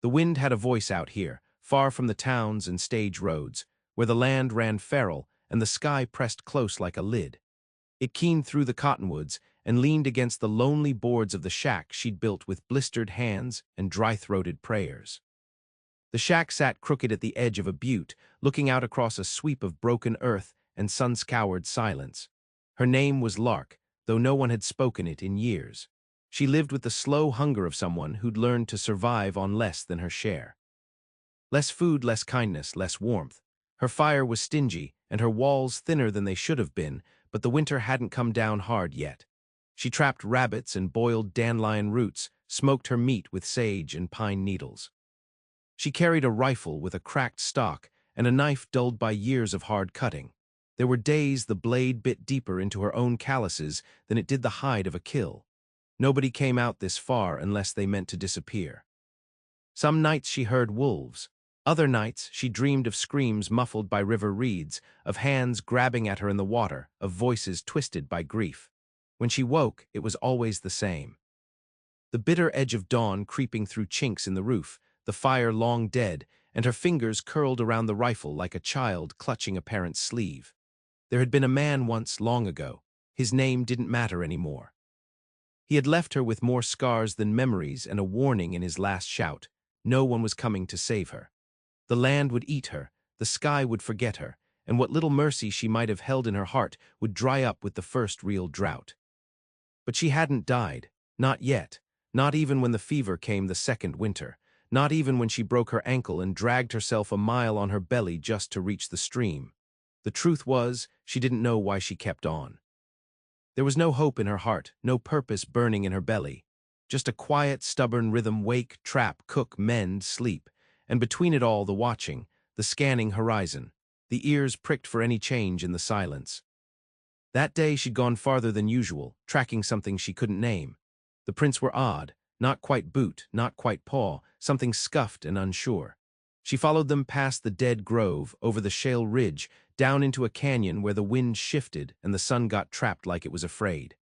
The wind had a voice out here, far from the towns and stage roads, where the land ran feral and the sky pressed close like a lid. It keened through the cottonwoods and leaned against the lonely boards of the shack she'd built with blistered hands and dry-throated prayers. The shack sat crooked at the edge of a butte, looking out across a sweep of broken earth and sun-scoured silence. Her name was Lark, though no one had spoken it in years. She lived with the slow hunger of someone who'd learned to survive on less than her share. Less food, less kindness, less warmth. Her fire was stingy, and her walls thinner than they should have been, but the winter hadn't come down hard yet. She trapped rabbits and boiled dandelion roots, smoked her meat with sage and pine needles. She carried a rifle with a cracked stock and a knife dulled by years of hard cutting. There were days the blade bit deeper into her own calluses than it did the hide of a kill. Nobody came out this far unless they meant to disappear. Some nights she heard wolves. Other nights she dreamed of screams muffled by river reeds, of hands grabbing at her in the water, of voices twisted by grief. When she woke, it was always the same. The bitter edge of dawn creeping through chinks in the roof, the fire long dead, and her fingers curled around the rifle like a child clutching a parent's sleeve. There had been a man once, long ago. His name didn't matter anymore. He had left her with more scars than memories and a warning in his last shout. No one was coming to save her. The land would eat her, the sky would forget her, and what little mercy she might have held in her heart would dry up with the first real drought. But she hadn't died, not yet, not even when the fever came the second winter, not even when she broke her ankle and dragged herself a mile on her belly just to reach the stream. The truth was, she didn't know why she kept on. There was no hope in her heart, no purpose burning in her belly. Just a quiet, stubborn rhythm: wake, trap, cook, mend, sleep. And between it all, the watching, the scanning horizon, the ears pricked for any change in the silence. That day she'd gone farther than usual, tracking something she couldn't name. The prints were odd, not quite boot, not quite paw, something scuffed and unsure. She followed them past the dead grove, over the shale ridge, down into a canyon where the wind shifted and the sun got trapped like it was afraid.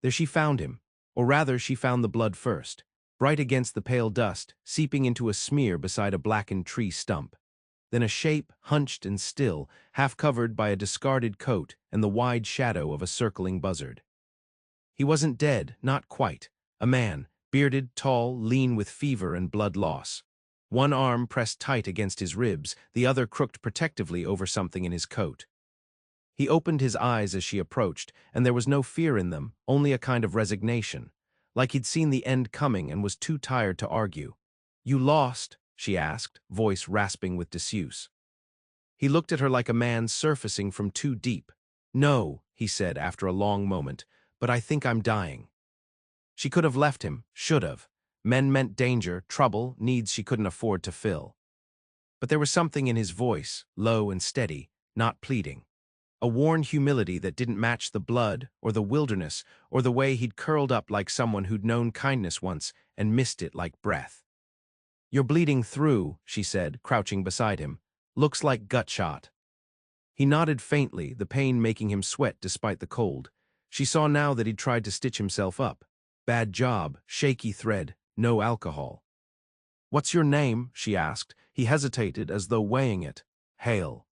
There she found him, or rather she found the blood first, bright against the pale dust, seeping into a smear beside a blackened tree stump. Then a shape, hunched and still, half covered by a discarded coat and the wide shadow of a circling buzzard. He wasn't dead, not quite. A man, bearded, tall, lean with fever and blood loss. One arm pressed tight against his ribs, the other crooked protectively over something in his coat. He opened his eyes as she approached, and there was no fear in them, only a kind of resignation, like he'd seen the end coming and was too tired to argue. "You lost?" she asked, voice rasping with disuse. He looked at her like a man surfacing from too deep. "No," he said after a long moment, "but I think I'm dying." She could have left him, should have. Men meant danger, trouble, needs she couldn't afford to fill. But there was something in his voice, low and steady, not pleading. A worn humility that didn't match the blood, or the wilderness, or the way he'd curled up like someone who'd known kindness once and missed it like breath. "You're bleeding through," she said, crouching beside him. "Looks like gut shot." He nodded faintly, the pain making him sweat despite the cold. She saw now that he'd tried to stitch himself up. Bad job, shaky thread, no alcohol. "What's your name?" she asked. He hesitated as though weighing it. "Hale."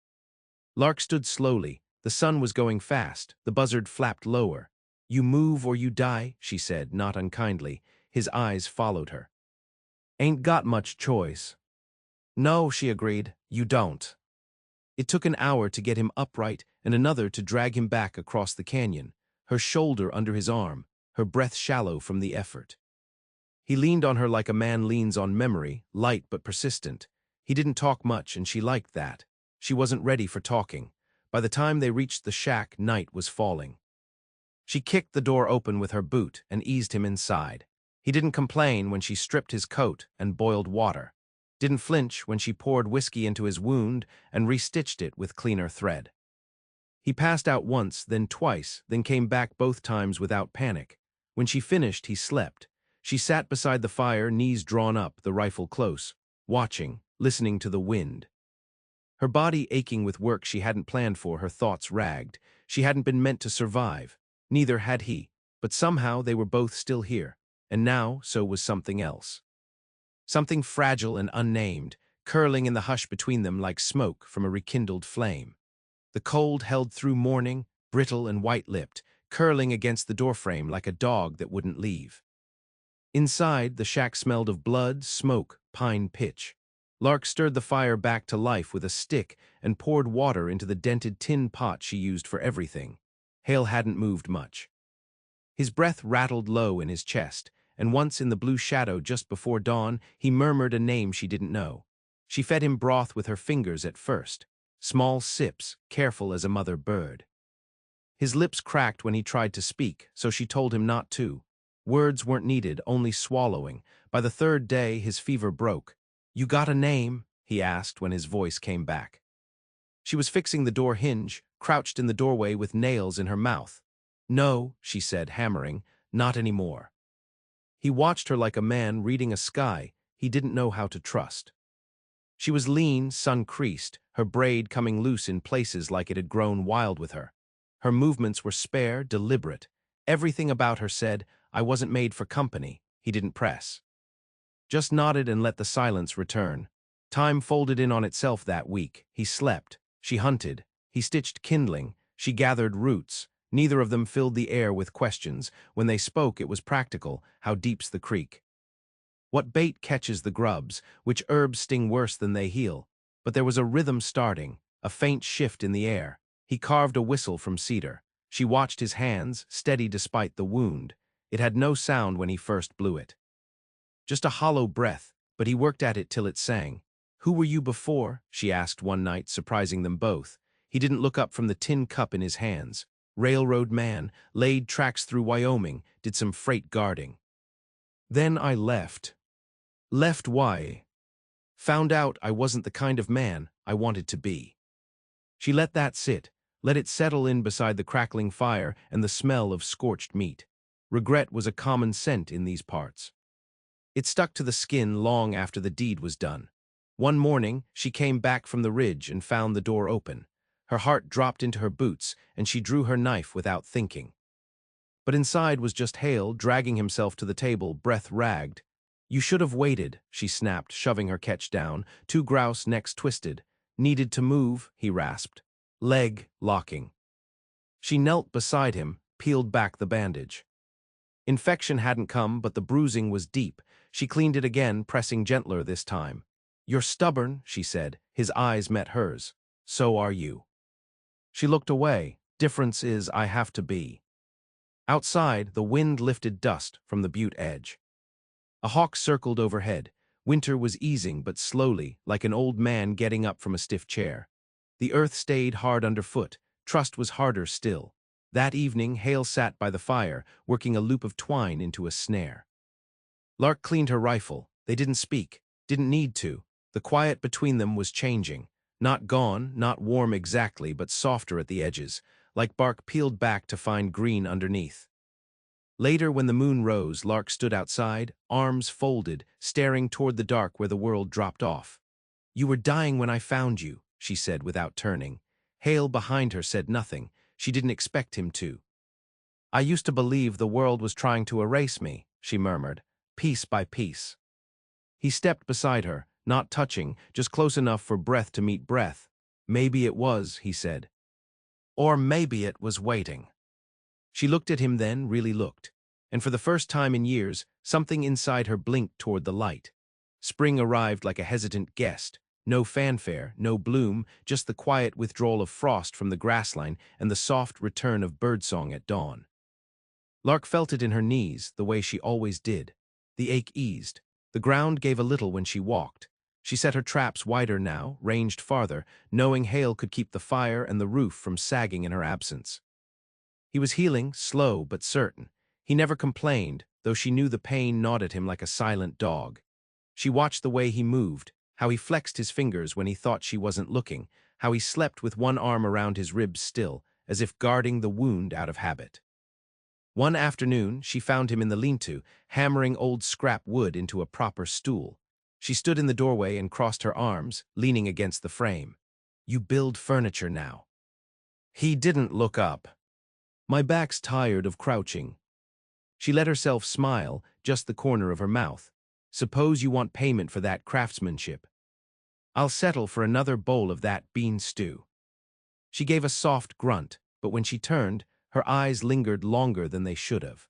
Lark stood slowly. The sun was going fast. The buzzard flapped lower. "You move or you die," she said, not unkindly. His eyes followed her. "Ain't got much choice." "No," she agreed, "you don't." It took an hour to get him upright and another to drag him back across the canyon, her shoulder under his arm, her breath shallow from the effort. He leaned on her like a man leans on memory, light but persistent. He didn't talk much, and she liked that. She wasn't ready for talking. By the time they reached the shack, night was falling. She kicked the door open with her boot and eased him inside. He didn't complain when she stripped his coat and boiled water. Didn't flinch when she poured whiskey into his wound and restitched it with cleaner thread. He passed out once, then twice, then came back both times without panic. When she finished, he slept. She sat beside the fire, knees drawn up, the rifle close, watching, listening to the wind. Her body aching with work she hadn't planned for, her thoughts ragged. She hadn't been meant to survive. Neither had he. But somehow they were both still here. And now, so was something else. something fragile and unnamed, curling in the hush between them like smoke from a rekindled flame. The cold held through morning, brittle and white-lipped, curling against the doorframe like a dog that wouldn't leave. Inside, the shack smelled of blood, smoke, pine pitch. Lark stirred the fire back to life with a stick and poured water into the dented tin pot she used for everything. Hale hadn't moved much. His breath rattled low in his chest, and once in the blue shadow just before dawn, he murmured a name she didn't know. She fed him broth with her fingers at first, small sips, careful as a mother bird. His lips cracked when he tried to speak, so she told him not to. Words weren't needed, only swallowing. By the third day, his fever broke. "You got a name?" he asked when his voice came back. She was fixing the door hinge, crouched in the doorway with nails in her mouth. "No," she said, hammering, "not anymore." He watched her like a man reading a sky he didn't know how to trust. She was lean, sun-creased, her braid coming loose in places like it had grown wild with her. Her movements were spare, deliberate. Everything about her said, "I wasn't made for company." He didn't press. Just nodded and let the silence return. Time folded in on itself that week. He slept. She hunted. He stitched kindling. She gathered roots. Neither of them filled the air with questions. When they spoke, it was practical. How deep's the creek? What bait catches the grubs? Which herbs sting worse than they heal? But there was a rhythm starting, a faint shift in the air. He carved a whistle from cedar. She watched his hands, steady despite the wound. It had no sound when he first blew it. Just a hollow breath, but he worked at it till it sang. "Who were you before?" she asked one night, surprising them both. He didn't look up from the tin cup in his hands. "Railroad man, laid tracks through Wyoming, did some freight guarding. Then I left." "Left why?" "Found out I wasn't the kind of man I wanted to be." She let that sit, let it settle in beside the crackling fire and the smell of scorched meat. Regret was a common scent in these parts. It stuck to the skin long after the deed was done. One morning, she came back from the ridge and found the door open. Her heart dropped into her boots, and she drew her knife without thinking. But inside was just Hale, dragging himself to the table, breath ragged. "You should have waited," she snapped, shoving her catch down. Two grouse necks twisted. "Needed to move," he rasped. Leg locking. She knelt beside him, peeled back the bandage. Infection hadn't come, but the bruising was deep. She cleaned it again, pressing gentler this time. "You're stubborn," she said. His eyes met hers. "So are you." She looked away. "Difference is I have to be." Outside, the wind lifted dust from the butte edge. A hawk circled overhead. Winter was easing, but slowly, like an old man getting up from a stiff chair. The earth stayed hard underfoot. Trust was harder still. That evening, Hale sat by the fire, working a loop of twine into a snare. Lark cleaned her rifle. They didn't speak, didn't need to. The quiet between them was changing. Not gone, not warm exactly, but softer at the edges, like bark peeled back to find green underneath. Later, when the moon rose, Lark stood outside, arms folded, staring toward the dark where the world dropped off. "You were dying when I found you," she said without turning. Hale behind her said nothing. She didn't expect him to. "I used to believe the world was trying to erase me," she murmured, "piece by piece." He stepped beside her, not touching, just close enough for breath to meet breath. "Maybe it was," he said. "Or maybe it was waiting." She looked at him then, really looked. And for the first time in years, something inside her blinked toward the light. Spring arrived like a hesitant guest. No fanfare, no bloom, just the quiet withdrawal of frost from the grassline and the soft return of birdsong at dawn. Lark felt it in her knees, the way she always did. The ache eased. The ground gave a little when she walked. She set her traps wider now, ranged farther, knowing Hale could keep the fire and the roof from sagging in her absence. He was healing, slow but certain. He never complained, though she knew the pain gnawed at him like a silent dog. She watched the way he moved, how he flexed his fingers when he thought she wasn't looking, how he slept with one arm around his ribs still, as if guarding the wound out of habit. One afternoon, she found him in the lean-to, hammering old scrap wood into a proper stool. She stood in the doorway and crossed her arms, leaning against the frame. "You build furniture now." He didn't look up. "My back's tired of crouching." She let herself smile, just the corner of her mouth. Suppose you want payment for that craftsmanship. I'll settle for another bowl of that bean stew." She gave a soft grunt, but when she turned, her eyes lingered longer than they should have.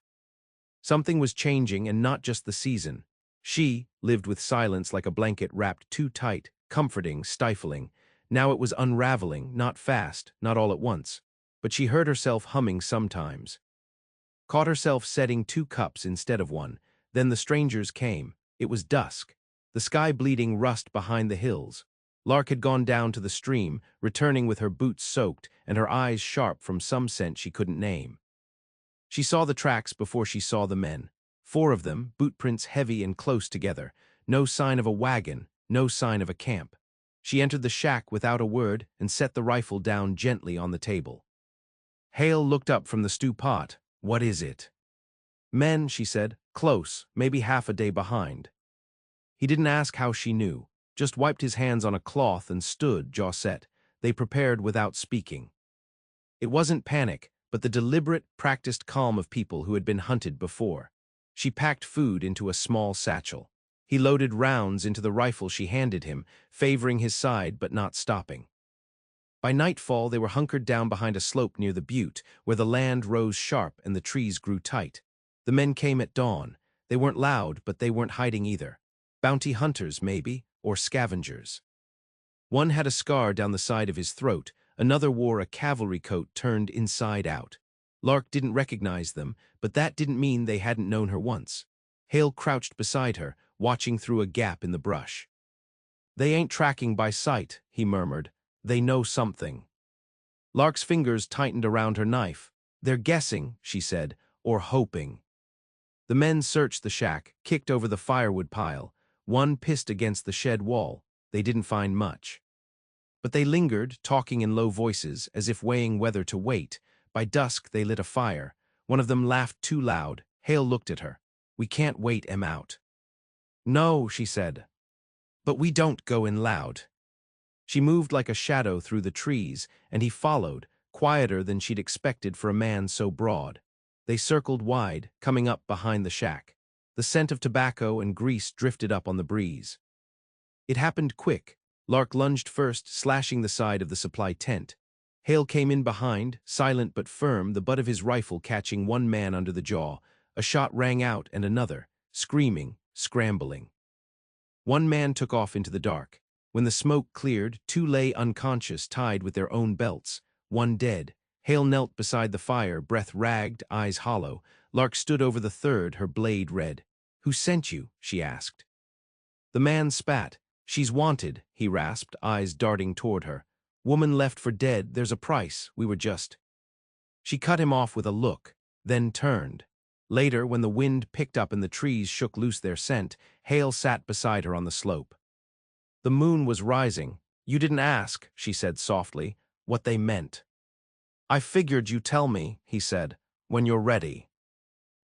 Something was changing, and not just the season. She lived with silence like a blanket wrapped too tight, comforting, stifling. Now it was unraveling, not fast, not all at once. But she heard herself humming sometimes. Caught herself setting 2 cups instead of 1. Then the strangers came. It was dusk. The sky bleeding rust behind the hills. Lark had gone down to the stream, returning with her boots soaked and her eyes sharp from some scent she couldn't name. She saw the tracks before she saw the men. 4 of them, bootprints heavy and close together. No sign of a wagon, no sign of a camp. She entered the shack without a word and set the rifle down gently on the table. Hale looked up from the stew pot. "What is it?" "Men," she said. "Close, maybe half a day behind." He didn't ask how she knew, just wiped his hands on a cloth and stood, jaw set. They prepared without speaking. It wasn't panic, but the deliberate, practiced calm of people who had been hunted before. She packed food into a small satchel. He loaded rounds into the rifle she handed him, favoring his side but not stopping. By nightfall, they were hunkered down behind a slope near the butte, where the land rose sharp and the trees grew tight. The men came at dawn. They weren't loud, but they weren't hiding either. Bounty hunters, maybe, or scavengers. One had a scar down the side of his throat. Another wore a cavalry coat turned inside out. Lark didn't recognize them, but that didn't mean they hadn't known her once. Hale crouched beside her, watching through a gap in the brush. "They ain't tracking by sight," he murmured. "They know something." Lark's fingers tightened around her knife. "They're guessing," she said, "or hoping." The men searched the shack, kicked over the firewood pile. One pissed against the shed wall. They didn't find much. But they lingered, talking in low voices, as if weighing whether to wait. By dusk, they lit a fire. One of them laughed too loud. Hale looked at her. "We can't wait 'em out." "No," she said. "But we don't go in loud." She moved like a shadow through the trees, and he followed, quieter than she'd expected for a man so broad. They circled wide, coming up behind the shack. The scent of tobacco and grease drifted up on the breeze. It happened quick. Lark lunged first, slashing the side of the supply tent. Hale came in behind, silent but firm, the butt of his rifle catching one man under the jaw. A shot rang out and another, screaming, scrambling. One man took off into the dark. When the smoke cleared, 2 lay unconscious, tied with their own belts, one dead. Hale knelt beside the fire, breath ragged, eyes hollow. Lark stood over the third, her blade red. "Who sent you?" she asked. The man spat. "She's wanted," he rasped, eyes darting toward her. "Woman left for dead, there's a price, we were just—" She cut him off with a look, then turned. Later, when the wind picked up and the trees shook loose their scent, Hale sat beside her on the slope. The moon was rising. "You didn't ask," she said softly, "what they meant." "I figured you'd tell me," he said, "when you're ready."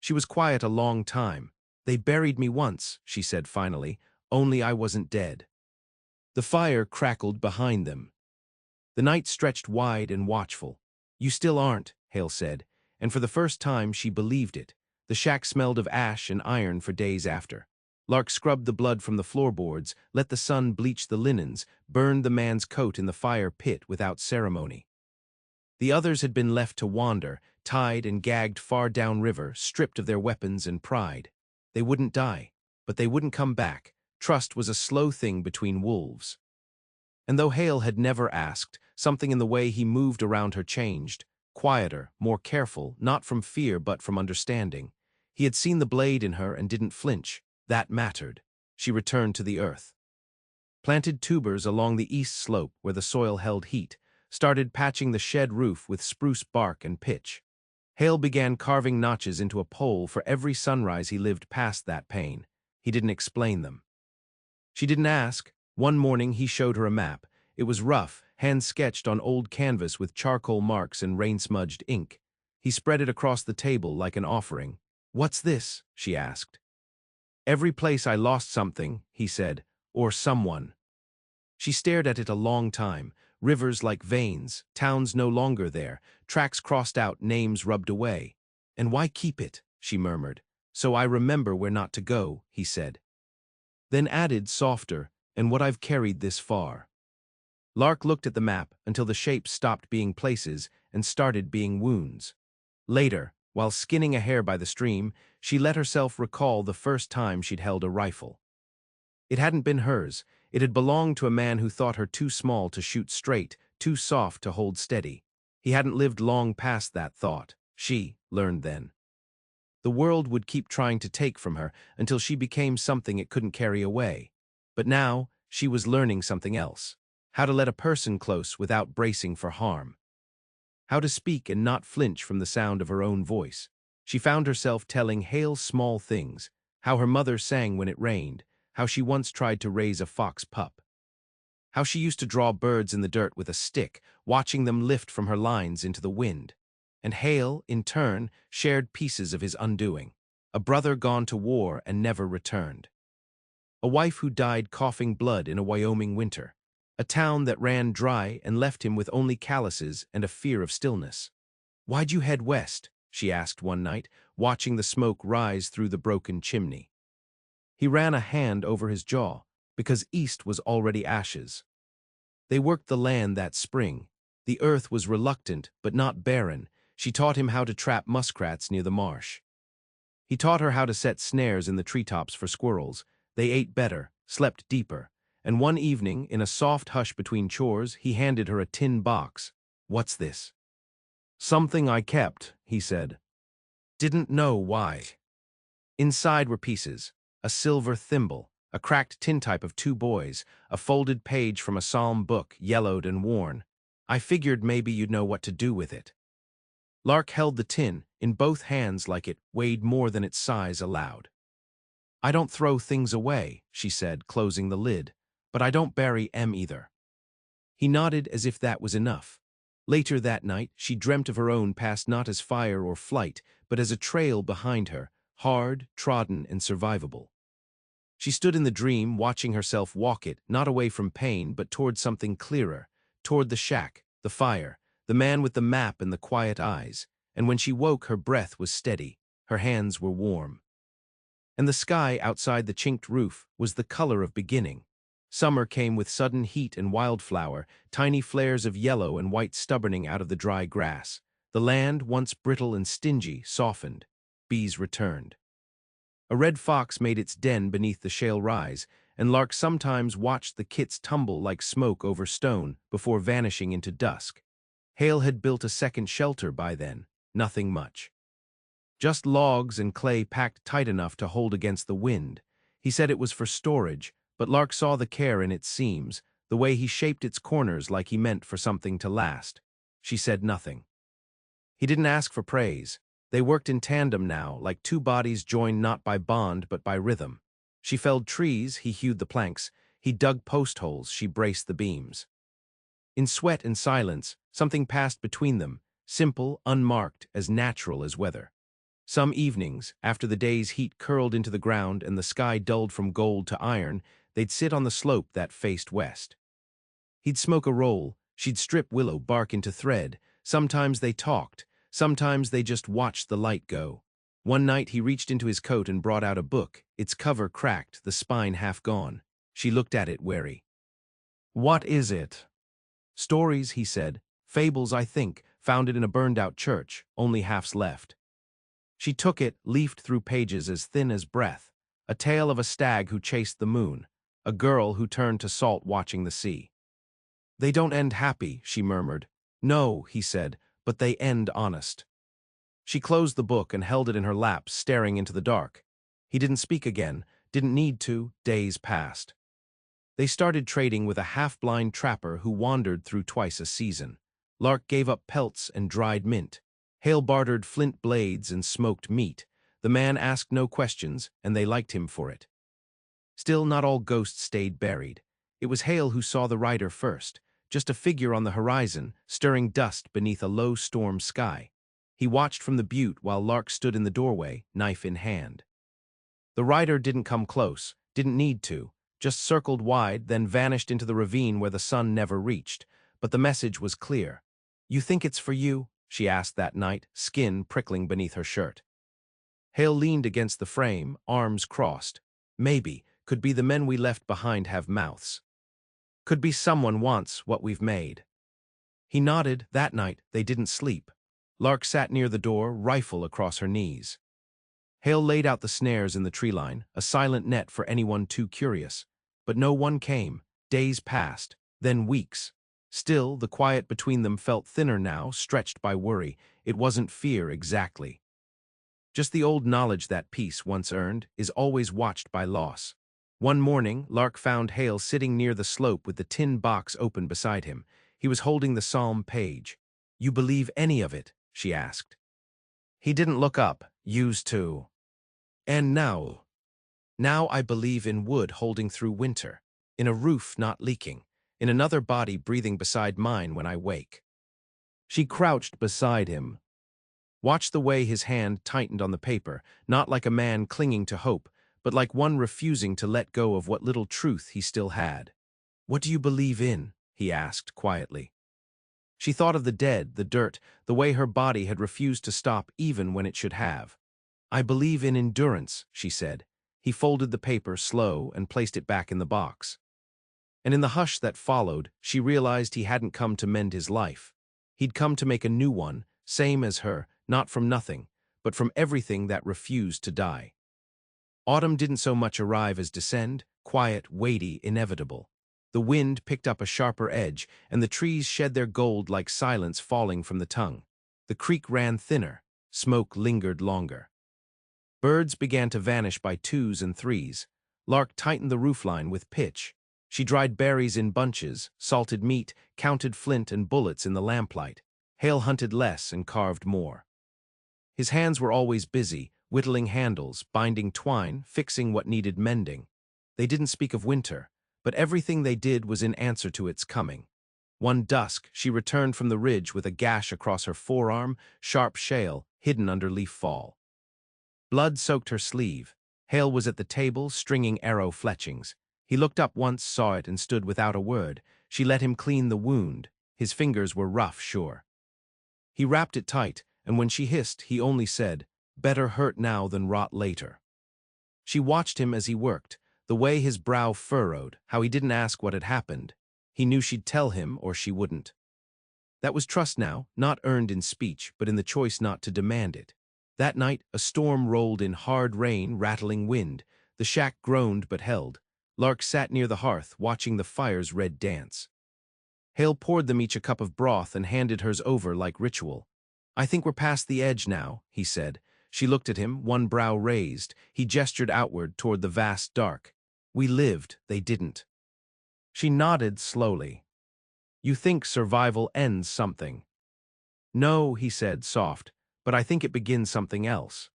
She was quiet a long time. "They buried me once," she said finally, "only I wasn't dead." The fire crackled behind them. The night stretched wide and watchful. "You still aren't," Hale said, and for the first time she believed it. The shack smelled of ash and iron for days after. Lark scrubbed the blood from the floorboards, let the sun bleach the linens, burned the man's coat in the fire pit without ceremony. The others had been left to wander, tied and gagged far downriver, stripped of their weapons and pride. They wouldn't die, but they wouldn't come back. Trust was a slow thing between wolves. And though Hale had never asked, something in the way he moved around her changed. Quieter, more careful, not from fear but from understanding. He had seen the blade in her and didn't flinch. That mattered. She returned to the earth. Planted tubers along the east slope where the soil held heat, started patching the shed roof with spruce bark and pitch. Hale began carving notches into a pole for every sunrise he lived past that pane. He didn't explain them. She didn't ask. One morning he showed her a map. It was rough, hand-sketched on old canvas with charcoal marks and rain-smudged ink. He spread it across the table like an offering. "What's this?" she asked. "Every place I lost something," he said, "or someone." She stared at it a long time. Rivers like veins, towns no longer there, tracks crossed out, names rubbed away. "And why keep it?" she murmured. "So I remember where not to go," he said. then added softer, "and what I've carried this far." Lark looked at the map until the shapes stopped being places and started being wounds. Later, while skinning a hare by the stream, she let herself recall the first time she'd held a rifle. It hadn't been hers. It had belonged to a man who thought her too small to shoot straight, too soft to hold steady. He hadn't lived long past that thought. She learned then. The world would keep trying to take from her until she became something it couldn't carry away. But now, she was learning something else. How to let a person close without bracing for harm. How to speak and not flinch from the sound of her own voice. She found herself telling Hale's small things, how her mother sang when it rained, how she once tried to raise a fox pup, how she used to draw birds in the dirt with a stick, watching them lift from her lines into the wind. And Hale, in turn, shared pieces of his undoing. A brother gone to war and never returned. A wife who died coughing blood in a Wyoming winter. A town that ran dry and left him with only calluses and a fear of stillness. "Why'd you head west?" she asked one night, watching the smoke rise through the broken chimney. He ran a hand over his jaw, because east was already ashes. They worked the land that spring. The earth was reluctant, but not barren. She taught him how to trap muskrats near the marsh. He taught her how to set snares in the treetops for squirrels. They ate better, slept deeper, and one evening, in a soft hush between chores, he handed her a tin box. "What's this?" "Something I kept," he said. Didn't know why. Inside were pieces: a silver thimble, a cracked tintype of two boys, a folded page from a psalm book, yellowed and worn. "I figured maybe you'd know what to do with it." Lark held the tin in both hands like it weighed more than its size allowed. "I don't throw things away," she said, closing the lid, "but I don't bury 'em either." He nodded as if that was enough. Later that night, she dreamt of her own past not as fire or flight, but as a trail behind her, hard, trodden, and survivable. She stood in the dream, watching herself walk it, not away from pain, but toward something clearer, toward the shack, the fire, the man with the map and the quiet eyes. And when she woke, her breath was steady, her hands were warm. And the sky outside the chinked roof was the color of beginning. Summer came with sudden heat and wildflower, tiny flares of yellow and white stubborning out of the dry grass. The land, once brittle and stingy, softened. Bees returned. A red fox made its den beneath the shale rise, and Lark sometimes watched the kits tumble like smoke over stone before vanishing into dusk. Hale had built a second shelter by then, nothing much. Just logs and clay packed tight enough to hold against the wind. He said it was for storage, but Lark saw the care in its seams, the way he shaped its corners like he meant for something to last. She said nothing. He didn't ask for praise. They worked in tandem now, like two bodies joined not by bond but by rhythm. She felled trees, he hewed the planks. He dug post holes, she braced the beams. In sweat and silence, something passed between them, simple, unmarked, as natural as weather. Some evenings, after the day's heat curled into the ground and the sky dulled from gold to iron, they'd sit on the slope that faced west. He'd smoke a roll, she'd strip willow bark into thread. Sometimes they talked, sometimes they just watched the light go. One night he reached into his coat and brought out a book, its cover cracked, the spine half gone. She looked at it, wary. "What is it?" "Stories," he said. "Fables, I think, found it in a burned-out church, only half's left." She took it, leafed through pages as thin as breath. A tale of a stag who chased the moon, a girl who turned to salt watching the sea. "They don't end happy," she murmured. "No," he said, "but they end honest." She closed the book and held it in her lap, staring into the dark. He didn't speak again, didn't need to. Days passed. They started trading with a half-blind trapper who wandered through twice a season. Lark gave up pelts and dried mint. Hale bartered flint blades and smoked meat. The man asked no questions, and they liked him for it. Still, not all ghosts stayed buried. It was Hale who saw the rider first, just a figure on the horizon, stirring dust beneath a low storm sky. He watched from the butte while Lark stood in the doorway, knife in hand. The rider didn't come close, didn't need to, just circled wide, then vanished into the ravine where the sun never reached. But the message was clear. "You think it's for you?" she asked that night, skin prickling beneath her shirt. Hale leaned against the frame, arms crossed. "Maybe, Could be the men we left behind have mouths. Could be someone wants what we've made. He nodded. That night, they didn't sleep. Lark sat near the door, rifle across her knees. Hale laid out the snares in the tree line, a silent net for anyone too curious. But no one came. Days passed, then weeks. Still, the quiet between them felt thinner now, stretched by worry. It wasn't fear exactly. Just the old knowledge that peace, once earned, is always watched by loss. One morning, Lark found Hale sitting near the slope with the tin box open beside him. He was holding the psalm page. "You believe any of it?" she asked. He didn't look up. "Used to. And now? Now I believe in wood holding through winter, in a roof not leaking, in another body breathing beside mine when I wake." She crouched beside him. Watched the way his hand tightened on the paper, not like a man clinging to hope, but like one refusing to let go of what little truth he still had. "What do you believe in?" he asked quietly. She thought of the dead, the dirt, the way her body had refused to stop even when it should have. "I believe in endurance," she said. He folded the paper, slow, and placed it back in the box. And in the hush that followed, she realized he hadn't come to mend his life. He'd come to make a new one, same as her, not from nothing, but from everything that refused to die. Autumn didn't so much arrive as descend, quiet, weighty, inevitable. The wind picked up a sharper edge, and the trees shed their gold like silence falling from the tongue. The creek ran thinner, smoke lingered longer. Birds began to vanish by twos and threes. Lark tightened the roofline with pitch. She dried berries in bunches, salted meat, counted flint and bullets in the lamplight. Hale hunted less and carved more. His hands were always busy, whittling handles, binding twine, fixing what needed mending. They didn't speak of winter, but everything they did was in answer to its coming. One dusk, she returned from the ridge with a gash across her forearm, sharp shale, hidden under leaf fall. Blood soaked her sleeve. Hale was at the table, stringing arrow fletchings. He looked up once, saw it, and stood without a word. She let him clean the wound. His fingers were rough, sure. He wrapped it tight, and when she hissed, he only said, "Better hurt now than rot later." She watched him as he worked, the way his brow furrowed, how he didn't ask what had happened. He knew she'd tell him or she wouldn't. That was trust now, not earned in speech, but in the choice not to demand it. That night, a storm rolled in, hard rain, rattling wind. The shack groaned but held. Lark sat near the hearth, watching the fire's red dance. Hale poured them each a cup of broth and handed hers over like ritual. "I think we're past the edge now," he said. She looked at him, one brow raised. He gestured outward toward the vast dark. "We lived, they didn't." She nodded slowly. "You think survival ends something?" "No," he said, soft, "but I think it begins something else."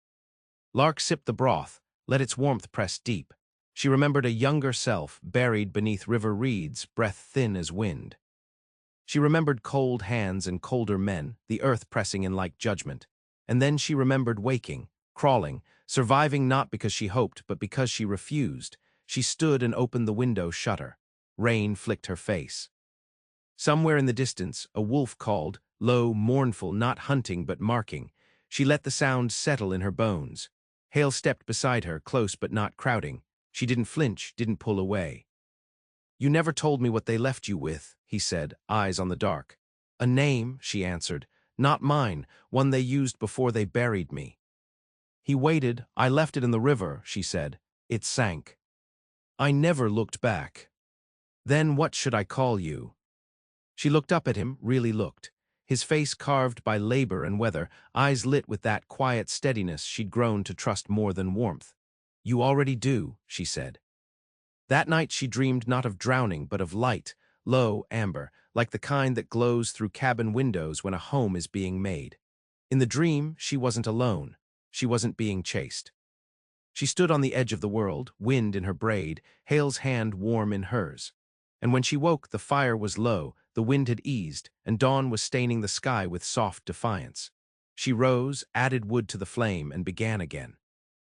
Lark sipped the broth, let its warmth press deep. She remembered a younger self, buried beneath river reeds, breath thin as wind. She remembered cold hands and colder men, the earth pressing in like judgment. And then she remembered waking, crawling, surviving not because she hoped, but because she refused. She stood and opened the window shutter. Rain flicked her face. Somewhere in the distance, a wolf called, low, mournful, not hunting but marking. She let the sound settle in her bones. Hale stepped beside her, close but not crowding. She didn't flinch, didn't pull away. "You never told me what they left you with," he said, eyes on the dark. "A name," she answered. "Not mine, one they used before they buried me." He waited. "I left it in the river," she said. "It sank. I never looked back. Then what should I call you?" She looked up at him, really looked. His face carved by labor and weather, eyes lit with that quiet steadiness she'd grown to trust more than warmth. "You already do," she said. That night she dreamed not of drowning, but of light, low, amber, like the kind that glows through cabin windows when a home is being made. In the dream, she wasn't alone. She wasn't being chased. She stood on the edge of the world, wind in her braid, Hale's hand warm in hers. And when she woke, the fire was low, the wind had eased, and dawn was staining the sky with soft defiance. She rose, added wood to the flame, and began again.